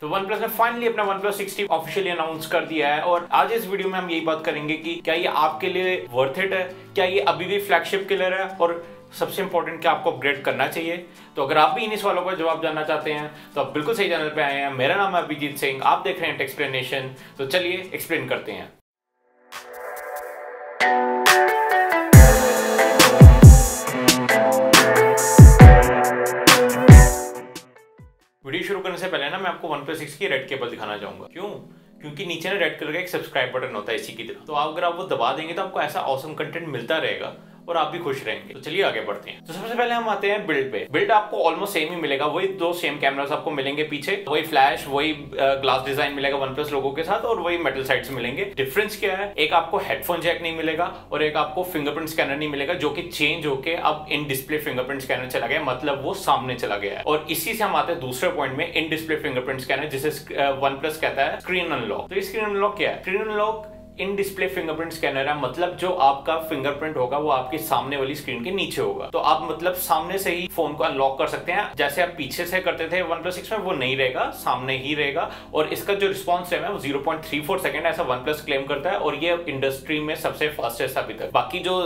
तो OnePlus ने finally अपना OnePlus 6T ऑफिशियली अनाउंस कर दिया है और आज इस वीडियो में हम यही बात करेंगे कि क्या ये आपके लिए वर्थ इट है, क्या ये अभी भी फ्लैगशिप किलर है और सबसे इंपॉर्टेंट क्या आपको अपग्रेड करना चाहिए। तो अगर आप भी इन सवालों का जवाब जानना चाहते हैं तो आप बिल्कुल सही चैनल पे आए हैं। मेरा नाम है अभिजीत सिंह, आप देख रहे हैं एक्सप्लेनेशन। तो चलिए एक्सप्लेन करते हैं। वीडियो शुरू करने से पहले ना मैं आपको OnePlus 6 की रेड केबल दिखाना चाहूंगा। क्योंकि नीचे ना रेड कलर का एक सब्सक्राइब बटन होता है इसी की तरह। तो अगर आप वो दबा देंगे तो आपको ऐसा ऑसम कंटेंट मिलता रहेगा और आप भी खुश रहेंगे। तो चलिए आगे बढ़ते हैं। तो सबसे पहले हम आते हैं बिल्ड पे। बिल्ड आपको ऑलमोस्ट सेम ही मिलेगा, वही दो सेम कैमरास आपको मिलेंगे पीछे, वही फ्लैश, वही ग्लास डिजाइन मिलेगा OnePlus लोगो के साथ और वही मेटल साइड्स मिलेंगे। डिफरेंस क्या है, एक आपको हेडफोन जैक नहीं मिलेगा और एक आपको फिंगरप्रिंट स्कैनर नहीं मिलेगा, जो कि चेंज होके अब इन डिस्प्ले फिंगरप्रिंट स्कैनर चला गया, मतलब वो सामने चला गया है। और इसी से हम आते हैं दूसरे पॉइंट में, इन डिस्प्ले फिंगरप्रिंट स्कैनर, जिसे OnePlus कहता है स्क्रीन अनलॉक। तो स्क्रीन अनलॉक क्या है? Screen unlock in display fingerprint scanner है, मतलब जो आपका फिंगरप्रिंट होगा वो आपकी सामने वाली स्क्रीन के नीचे होगा। तो आप मतलब सामने से ही फोन को अनलॉक कर सकते हैं, जैसे आप पीछे से करते थे OnePlus 6 में, वो नहीं रहेगा, सामने ही रहेगा। और इसका जो रिस्पॉन्स टाइम है वो 0.34 सेकंड ऐसा OnePlus क्लेम करता है और ये इंडस्ट्री में सबसे फास्टेस्ट अभी तक। बाकी जो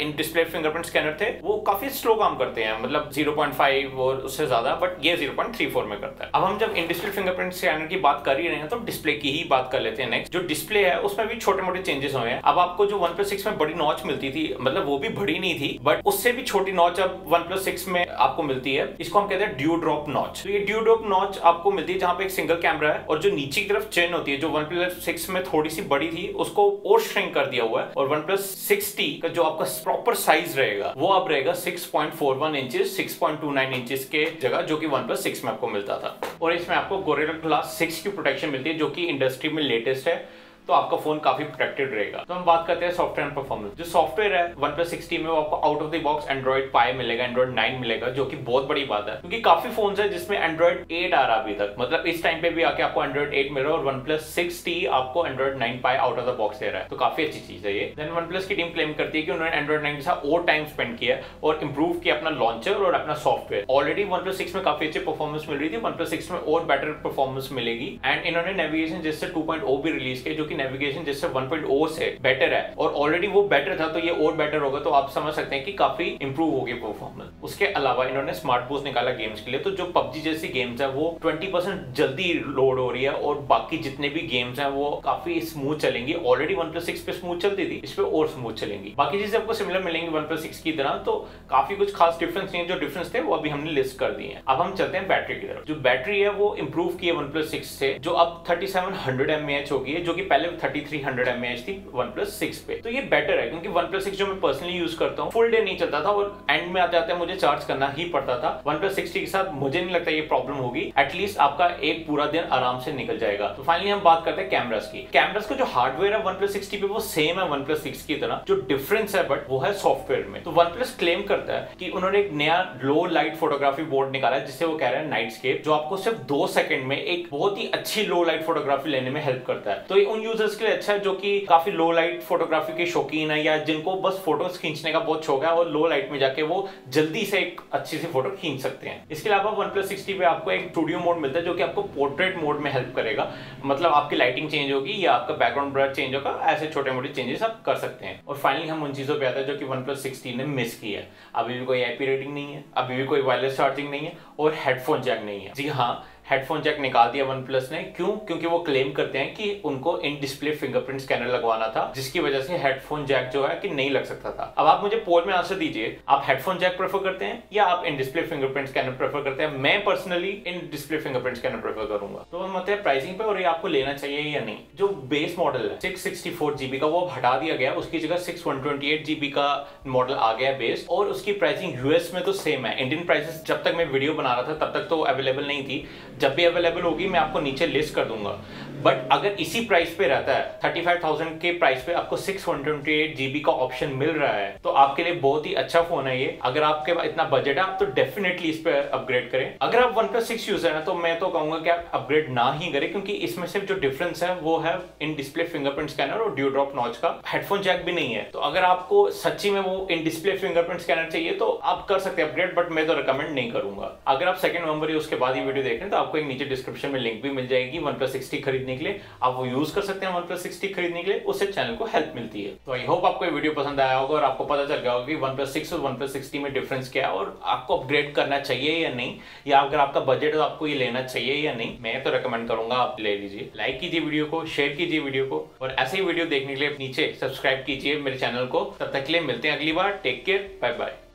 इन डिस्प्ले फिंगरप्रिंट स्कैनर थे वो काफी स्लो काम करते हैं, मतलब 0.5 और उससे ज्यादा, बट ये 0.34 में करता है। अब हम जब इन डिस्प्ले फिंगरप्रिंट स्कैनर की बात कर ही रहे हैं तो डिस्प्ले की ही बात कर लेते हैं। नेक्स्ट जो डिस्प्ले है उसमें भी छोटे मोटे चेंजेस हुए हैं। अब आपको जो OnePlus 6 में बड़ी नॉच मिलती थी, मतलब वो भी बड़ी नहीं थी, बट उससे भी छोटी नॉच अब OnePlus 6 में आपको मिलती है। इसको हम कहते हैं ड्यू ड्रॉप नॉच। तो ये ड्यू ड्रॉप नॉच आपको मिलती है जहां पे एक सिंगल कैमरा है और जो नीचे की तरफ चेन होती है, जो OnePlus 6 में थोड़ी सी बड़ी थी उसको और श्रिंक कर दिया हुआ है। और OnePlus 6T का जो आपका प्रॉपर साइज रहेगा वो अब रहेगा 6.41 इंचेस, 6.29 इंचेस के जगह, जो कि OnePlus 6 में आपको मिलता था। और इसमें आपको Gorilla Glass 6 की प्रोटेक्शन मिलती है, जो कि इंडस्ट्री में लेटेस्ट है, तो आपका फोन काफी प्रोटेक्टेड रहेगा। तो हम बात करते हैं सॉफ्टवेयर परफॉर्मेंस। जो सॉफ्टवेयर है OnePlus 6T में वो आपको out of the box Android Pie मिलेगा, Android 9 मिलेगा, जो कि बहुत बड़ी बात है क्योंकि काफी फोन्स है जिसमें Android 8 आ रहा अभी तक, मतलब इस टाइम पे भी आके आपको Android 8 मिल रहा है और OnePlus 6T आपको Android 9 Pie out of the box दे रहा है, तो काफी अच्छी चीज है ये। देन OnePlus की टीम क्लेम करती है कि उन्होंने Android 9 के साथ और टाइम स्पेंड किया और इंप्रूव किया अपना लॉन्चर और अपना सॉफ्टवेयर। ऑलरेडी OnePlus 6 में काफी अच्छी परफॉर्मेंस मिल रही थी, OnePlus 6 में और बेटर परफॉर्मेंस मिलेगी। एंड इन्होंने नेविगेशन जिससे 2.0 भी रिलीज किया, जो कि नेविगेशन जिससे 1.0 से बेटर है और ऑलरेडी वो बेटर था, तो ये और बेटर होगा, तो आप समझ सकते हैं कि काफी इंप्रूव होगी परफॉर्मेंस। उसके अलावा इन्होंने स्मार्ट बूस्ट निकाला गेम्स के लिए, तो जो PUBG जैसी गेम्स है वो 20% जल्दी लोड हो रही है और बाकी जितने भी गेम्स हैं वो काफी स्मूथ चलेंगी। ऑलरेडी OnePlus 6 पे स्मूथ चलती थी, इस पे और स्मूथ चलेंगी। बाकी चीजें आपको सिमिलर मिलेंगी OnePlus 6 की तरह, तो काफी कुछ खास डिफरेंस नहीं है। जो डिफरेंस थे वो अभी हमने लिस्ट कर दिए हैं। अब हम चलते हैं बैटरी की तरफ। जो बैटरी है वो इंप्रूव की है OnePlus 6 से, जो अब 3700 mAh होगी है, जो कि पहले 3300 mAh थी OnePlus 6 पे। तो ये बेटर है क्योंकि OnePlus 6 जो मैं पर्सनली यूज करता हूँ फुल डे नहीं चलता था और एंड में आ जाते हैं मुझे चार्ज करना ही पड़ता था। OnePlus 6T के साथ मुझे नहीं लगता ये प्रॉब्लम होगी, एटलीस्ट आपका एक पूरा दिन आराम से निकल जाएगा। तो फाइनली हम बात करते हैं कैमरास की। कैमरास का जो हार्डवेयर है OnePlus 6T पे वो सेम है OnePlus 6 की तरह, जो डिफरेंस है बट वो है सॉफ्टवेयर में। तो OnePlus क्लेम करता है कि उन्होंने एक नया लो लाइट फोटोग्राफी बोर्ड निकाला है, जिसे वो कह रहे हैं नाइटस्केप, जो आपको सिर्फ 2 सेकंड में एक बहुत ही अच्छी लो लाइट फोटोग्राफी लेने में हेल्प करता है। तो ये उन यूजर्स के लिए अच्छा है जो कि काफी लो लाइट फोटोग्राफी के शौकीन है या जिनको बस फोटोज खींचने का बहुत शौक है और लो लाइट में जाके वो जल्दी से एक अच्छी सी फोटो खींच सकते हैं। इसके अलावा OnePlus 6T पे आपको एक स्टूडियो मोड मिलता है, जो कि आपको पोर्ट्रेट मोड में हेल्प करेगा, मतलब आपकी लाइटिंग चेंज होगी या आपका बैकग्राउंड ब्लर चेंज होगा, ऐसे छोटे मोटे चेंजेस आप कर सकते हैं। और फाइनली हम उन चीजों पे आते हैं जो कि OnePlus 6T ने मिस की है। अभी भी कोई IP रेटिंग नहीं है, अभी भी कोई वायरलेस चार्जिंग नहीं है और हेडफोन जैक नहीं है। जी हाँ, हेडफोन जैक निकाल दिया OnePlus ने। क्यों? क्योंकि वो क्लेम करते हैं कि उनको इन डिस्प्ले फिंगरप्रिंट स्कैनर लगवाना था, जिसकी वजह से हेडफोन जैक जो है कि नहीं लग सकता था। अब आप मुझे पोल में आंसर दीजिए, आप हेडफोन जैक प्रेफर करते हैं या आप in display fingerprint scanner prefer करते हैं? मैं personally in display fingerprint scanner prefer करूंगा। तो हम आते हैं प्राइसिंग पे और ये आपको लेना चाहिए या नहीं। जो बेस मॉडल है 664 GB का वो हटा दिया गया, उसकी जगह 628 GB का मॉडल आ गया बेस, और उसकी प्राइसिंग यूएस में तो सेम है। इंडियन प्राइसेस जब तक मैं वीडियो बना रहा था तब तक तो अवेलेबल नहीं थी, जब भी अवेलेबल होगी मैं आपको नीचे लिस्ट कर दूंगा। बट अगर इसी प्राइस पे रहता है 35,000 के प्राइस पे आपको 628 GB का ऑप्शन मिल रहा है, तो आपके लिए बहुत ही अच्छा फोन है ये। अगर आपके पास इतना बजट है आप तो डेफिनेटली इस पे अपग्रेड करें। अगर आप OnePlus 6 यूजर है तो मैं तो कहूंगा कि आप अपग्रेड ना ही करें, क्योंकि इसमें सिर्फ जो डिफरेंस है वो है इन डिस्प्ले फिंगरप्रिंट स्कैनर और ड्यू ड्रॉप नॉच का। हेडफोन जैक भी नहीं है। तो अगर आपको सच्ची में वो इन डिस्प्ले फिंगरप्रिंट स्कैनर चाहिए तो आप कर सकते हैं अपग्रेड, बट मैं तो रिकमेंड नहीं करूंगा। अगर आप 2 नवंबर या उसके बाद ही वीडियो देख रहे हैं तो आपको एक नीचे डिस्क्रिप्शन में लिंक भी मिल जाएगी OnePlus 6T खरीदने के लिए। आप वो यूज कर सकते हैं OnePlus 6T खरीदने के लिए, उससे चैनल को हेल्प मिलती है। तो आई होप आपको ये वीडियो पसंद आया होगा और आपको पता चल गया होगा कि OnePlus 6 और OnePlus 6T में डिफरेंस क्या है और आपको अपग्रेड करना चाहिए या नहीं, या अगर आपका बजट है तो आपको ये लेना चाहिए या नहीं। मैं तो रेकमेंड करूंगा आप ले लीजिए। लाइक कीजिए वीडियो को, शेयर कीजिए वीडियो को, और ऐसे ही वीडियो देखने के लिए नीचे सब्सक्राइब कीजिए मेरे चैनल को। तब तक के लिए मिलते हैं अगली बार। Take care, bye bye.